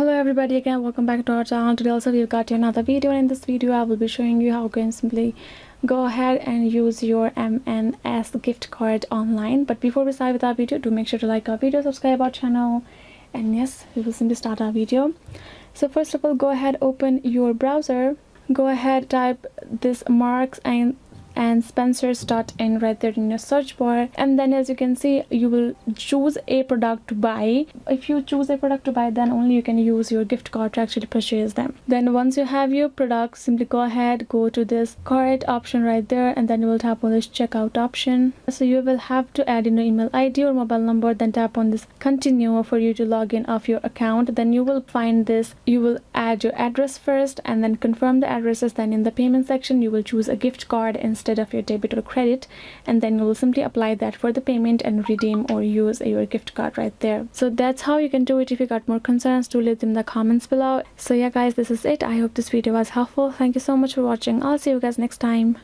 Hello everybody, again welcome back to our channel. Today also we've got another video, and in this video I will be showing you how you can simply go ahead and use your M&S gift card online. But before we start with our video, do make sure to like our video, subscribe our channel, and yes, we will simply start our video. So first of all, go ahead, open your browser, go ahead, type this Marks and Spencers.in right there in your search bar, and then as you can see, you will choose a product to buy. If you choose a product to buy, then only you can use your gift card to actually purchase them. Then once you have your product, simply go ahead, go to this cart option right there, and then you will tap on this checkout option. So you will have to add in your email ID or mobile number, then tap on this continue for you to log in of your account. Then you will find this, you will add your address first and then confirm the addresses. Then in the payment section you will choose a gift card instead of your debit or credit, and then you will simply apply that for the payment and redeem or use your gift card right there. So that's how you can do it. If you got more concerns, do leave them in the comments below. So yeah guys, this is it. I hope this video was helpful. Thank you so much for watching. I'll see you guys next time.